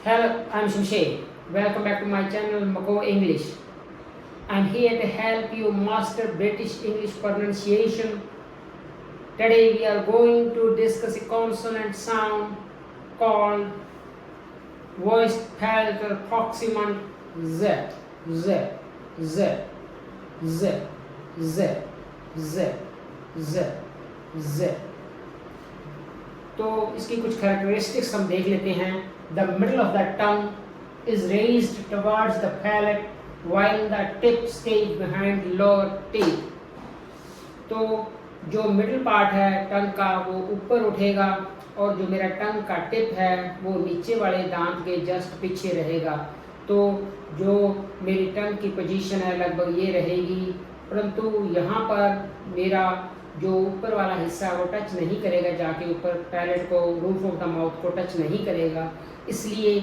Hello, I'm Shumshay. Welcome back to my channel Mako English. I'm here to help you master British English pronunciation. Today we are going to discuss a consonant sound called voiced palatal proximant Z. Z, Z, Z, Z, Z, Z, Z. तो इसकी कुछ characteristics हम देख लेते हैं. The middle of the tongue is raised towards the palate while the tip stays behind lower teeth. तो जो middle part है टंग का वो ऊपर उठेगा और जो मेरा टंग का टिप है वो नीचे वाले दांत के जस्ट पीछे रहेगा. तो जो मेरी टंग की पोजीशन है लगभग ये रहेगी, परंतु यहाँ पर मेरा जो ऊपर वाला हिस्सा है वो टच नहीं करेगा, जाके ऊपर पैलेट को, रूफ ऑफ द माउथ को टच नहीं करेगा. इसलिए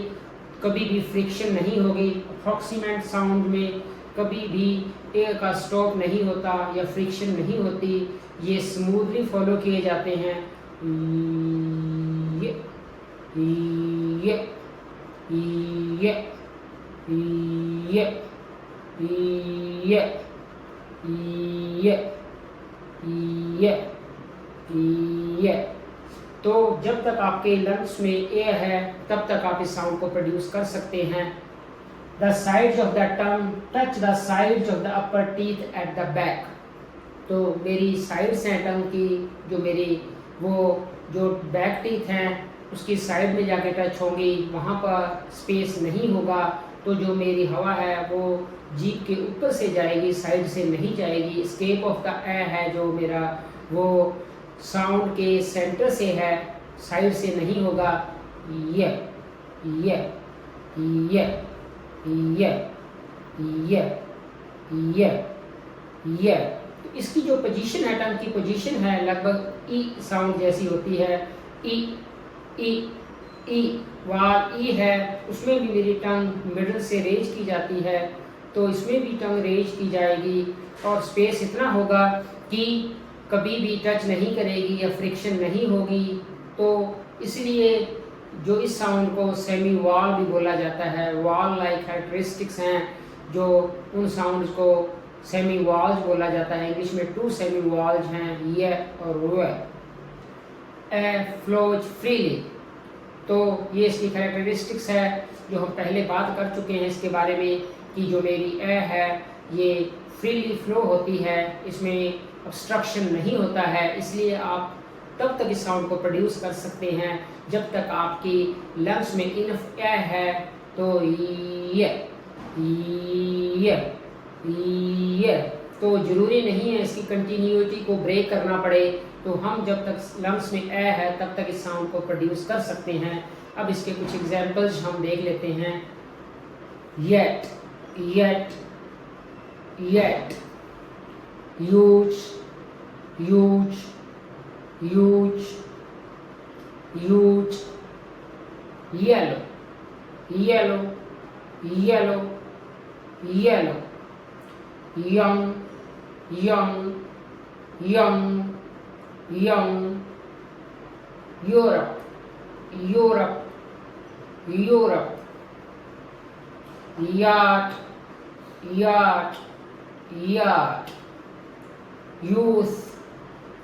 कभी भी फ्रिक्शन नहीं होगी. अप्रॉक्सीमेट साउंड में कभी भी एयर का स्टॉप नहीं होता या फ्रिक्शन नहीं होती. ये स्मूथली फॉलो किए जाते हैं. ये ये ये ये ये ये ये. तो जब तक आपके लंग्स में एयर है तब तक आप इस साउंड को प्रोड्यूस कर सकते हैं. The sides of the tongue touch the sides of the upper teeth at the back. तो मेरी साइड्स हैं टंग की, जो मेरी वो जो बैक टीथ हैं उसकी साइड में जाके टच होंगी, वहाँ पर स्पेस नहीं होगा. तो जो मेरी हवा है वो जीभ के ऊपर से जाएगी, साइड से नहीं जाएगी. स्केप ऑफ द ए है जो मेरा, वो साउंड के सेंटर से है, साइड से नहीं होगा. ये ये ये ये ये ये ये. तो इसकी जो पोजीशन है, टंग की पोजीशन है लगभग ई साउंड जैसी होती है. ई ई ई वाल ई है, उसमें भी मेरी टंग मिडल से रेज की जाती है. तो इसमें भी टंग रेज की जाएगी और स्पेस इतना होगा कि कभी भी टच नहीं करेगी या फ्रिक्शन नहीं होगी. तो इसलिए जो इस साउंड को सेमी वॉल भी बोला जाता है. वॉल लाइक कैरेक्टरिस्टिक्स हैं जो उन साउंड्स को सेमी वॉल्स बोला जाता है. इंग्लिश में 2 सेमी वॉल्स हैं, ये और वो. ए फ्लोज फ्रीली. तो ये इसकी कैरेक्टरिस्टिक्स है जो हम पहले बात कर चुके हैं इसके बारे में, कि जो मेरी ए है ये फ्रीली फ्लो होती है, इसमें ऑब्स्ट्रक्शन नहीं होता है. इसलिए आप तब तक इस साउंड को प्रोड्यूस कर सकते हैं जब तक आपकी लंग्स में इनफ एयर है. तो ये तो ज़रूरी नहीं है इसकी कंटिन्यूटी को ब्रेक करना पड़े. तो हम जब तक लंग्स में एयर है तब तक इस साउंड को प्रोड्यूस कर सकते हैं. अब इसके कुछ एग्जांपल्स हम देख लेते हैं. Yet yet yet. Use use use use. Yellow yellow yellow yellow. young young young young. Europe Europe Europe. Yacht yacht yacht. Youth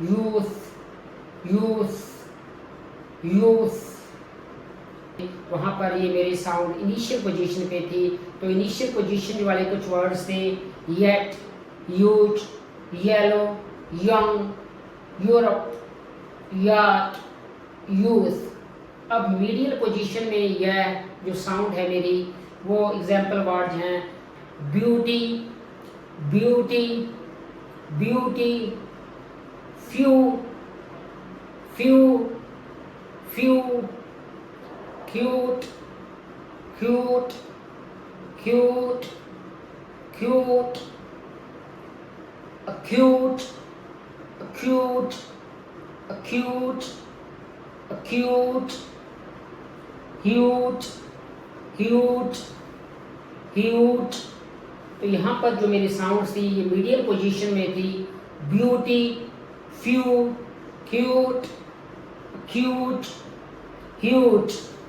youth youth youth. वहाँ पर ये मेरी साउंड इनिशियल पोजीशन पे थी. तो इनिशियल पोजीशन वाले कुछ वर्ड्स थे yet, use, yellow, young, Europe, yacht, youth. अब मीडियल पोजीशन में यह जो साउंड है मेरी, वो एग्जाम्पल वर्ड्स हैं beauty beauty beauty, few few few, cute cute cute cute, acute acute acute acute, huge huge huge. तो यहाँ पर जो मेरी साउंड थी ये मीडियम पोजीशन में थी. Beauty, few, cute, cute, huge.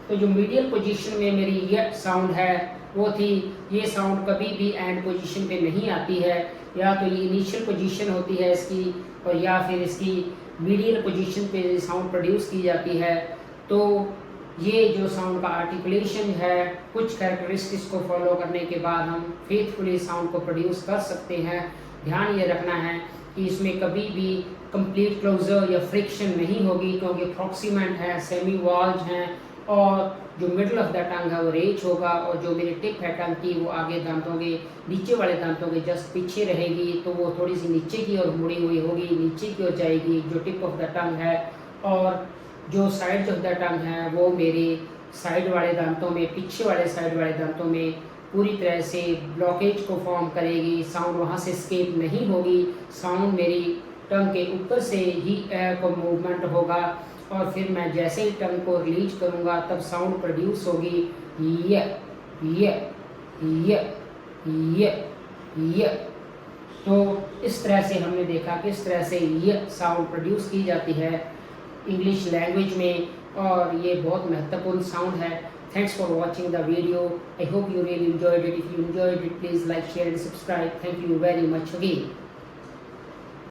तो जो मीडियल पोजीशन में मेरी ये साउंड है वो थी, ये साउंड कभी भी एंड पोजीशन पे नहीं आती है, या तो ये इनिशियल पोजीशन होती है इसकी और या फिर इसकी मीडियल पोजीशन पे साउंड प्रोड्यूस की जाती है। तो ये जो साउंड का आर्टिकुलेशन है, कुछ कैरेक्टरिस्टिक्स को फॉलो करने के बाद हम फेथफुली साउंड को प्रोड्यूस कर सकते हैं। ध्यान ये रखना है कि इसमें कभी भी कंप्लीट क्लोजर या फ्रिक्शन नहीं होगी, क्योंकि प्रॉक्सिमेंट है, सेमी वॉल्ज हैं, और जो मिडल ऑफ द टंग है वो रेच होगा, और जो मेरी टिप है टंग की वो आगे दांतों के नीचे वाले दांतों के जस्ट पीछे रहेगी, तो वो थोड़ी सी नीचे की ओर मुड़ी हुई होगी, नीचे की ओर जाएगी जो टिप ऑफ द टंग है। और जो साइड ऑफ द टंग है वो मेरे साइड वाले दांतों में, पीछे वाले साइड वाले दांतों में पूरी तरह से ब्लॉकेज को फॉर्म करेगी, साउंड वहाँ से स्केप नहीं होगी, साउंड मेरी टंग के ऊपर से ही एयर को मूवमेंट होगा, और फिर मैं जैसे ही टंग को रिलीज करूँगा तब साउंड प्रोड्यूस होगी ये। तो इस तरह से हमने देखा किस तरह से ये साउंड प्रोड्यूस की जाती है इंग्लिश लैंग्वेज में, और ये बहुत महत्वपूर्ण साउंड है। Thanks for watching the video. I hope you really enjoyed it. If you enjoyed it, please like, share and subscribe. Thank you very much again.